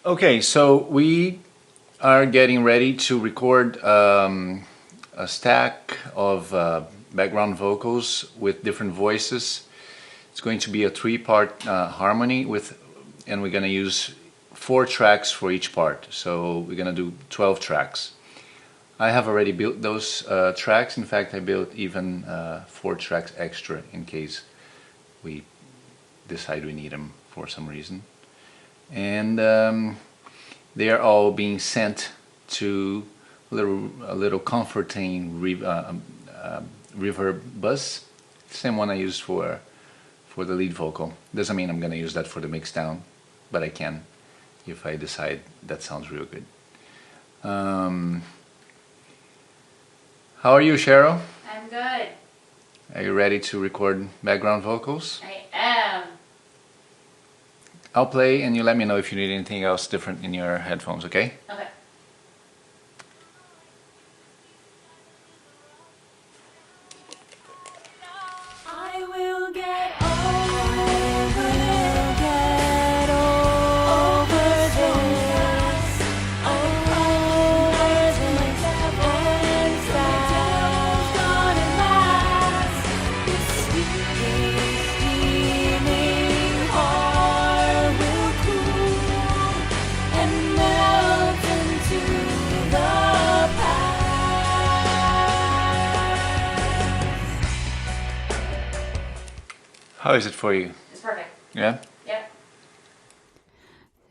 Okay, so we are getting ready to record a stack of background vocals with different voices. It's going to be a three-part harmony and we're going to use 4 tracks for each part. So we're going to do 12 tracks. I have already built those tracks. In fact, I built even 4 tracks extra in case we decide we need them for some reason. And they are all being sent to a little comforting reverb bus, same one I used for the lead vocal. Doesn't mean I'm going to use that for the mix down, but I can if I decide that sounds real good. How are you, Cheryl? I'm good. Are you ready to record background vocals? I am. I'll play and you let me know if you need anything else different in your headphones, okay? Okay. How is it for you? It's perfect. Yeah? Yep.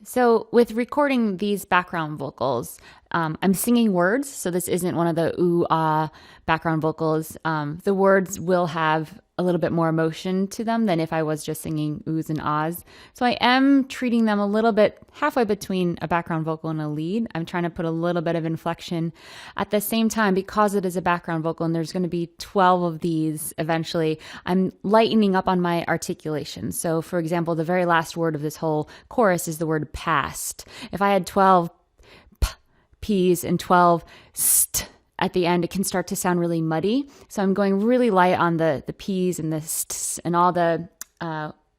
So with recording these background vocals, I'm singing words, so this isn't one of the ooh-ah background vocals. The words will have a little bit more emotion to them than if I was just singing oohs and ahs. So I am treating them a little bit halfway between a background vocal and a lead. I'm trying to put a little bit of inflection at the same time because it is a background vocal and there's going to be 12 of these eventually. I'm lightening up on my articulation. So for example, the very last word of this whole chorus is the word past. If I had 12 P's and 12 st at the end, it can start to sound really muddy. So I'm going really light on the P's and the st's and all the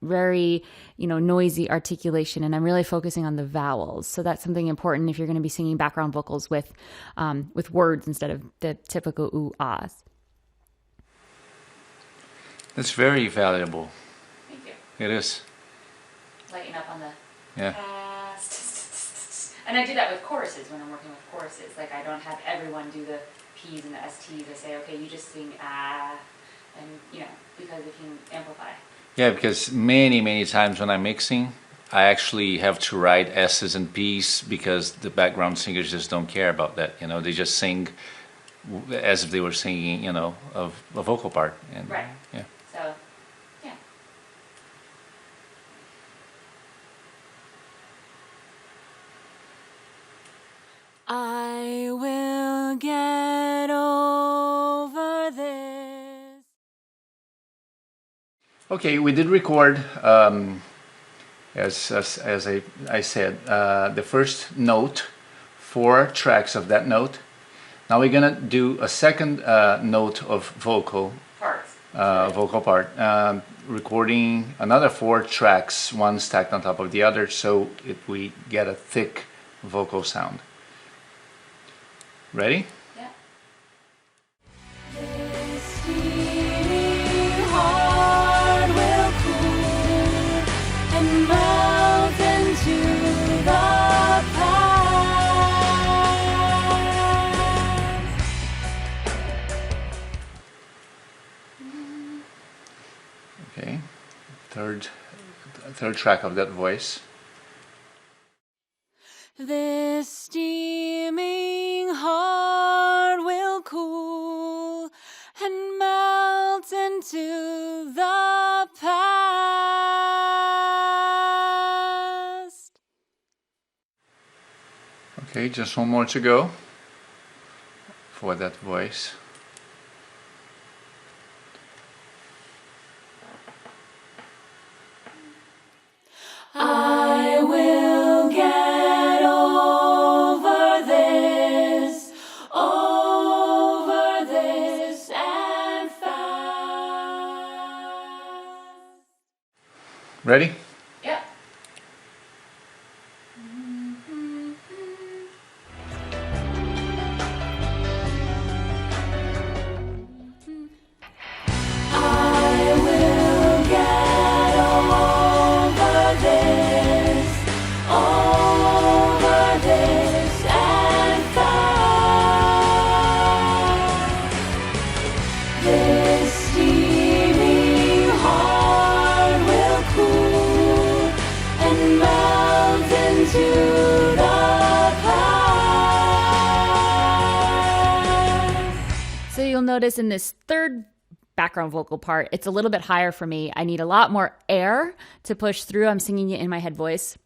very, noisy articulation. And I'm really focusing on the vowels. So that's something important if you're going to be singing background vocals with words instead of the typical ooh-ahs. That's very valuable. Thank you. It is. Lighten up on the Yeah. past. And I do that with choruses when I'm working with choruses. Like I don't have everyone do the P's and the STs. I say, okay, you just sing ah, and because it can amplify. Yeah, because many times when I'm mixing, I actually have to write S's and P's because the background singers just don't care about that. They just sing as if they were singing, a vocal part. And, Right. Yeah. So, yeah. I will get over this. Okay, we did record, as I said, the first note, 4 tracks of that note. Now we're gonna do a second note of vocal part, recording another 4 tracks, one stacked on top of the other, so we get a thick vocal sound. Ready? Yeah. Okay, third track of that voice. This steaming heart will cool and melt into the past. Okay, just one more to go for that voice. I will get over this and fast. Ready? Yeah. you'll notice in this third background vocal part, it's a little bit higher for me. I need a lot more air to push through. I'm singing it in my head voice.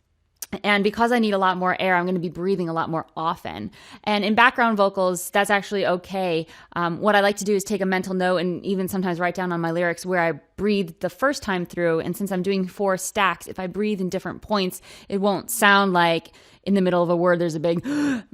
And because I need a lot more air, I'm going to be breathing a lot more often. And in background vocals, that's actually okay. What I like to do is take a mental note and even sometimes write down on my lyrics where I breathed the first time through. And since I'm doing 4 stacks, if I breathe in different points, it won't sound like in the middle of a word there's a big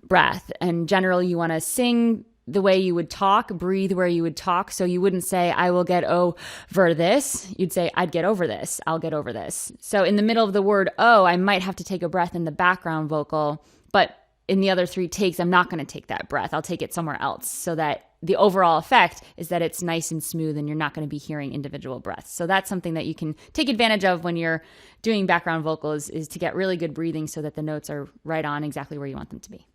breath. And generally, you want to sing the way you would talk, breathe where you would talk. So you wouldn't say, I will get over this. You'd say, I'd get over this. I'll get over this. So in the middle of the word oh, I might have to take a breath in the background vocal, but in the other 3 takes, I'm not going to take that breath. I'll take it somewhere else so that the overall effect is that it's nice and smooth and you're not going to be hearing individual breaths. So that's something that you can take advantage of when you're doing background vocals, is to get really good breathing so that the notes are right on exactly where you want them to be.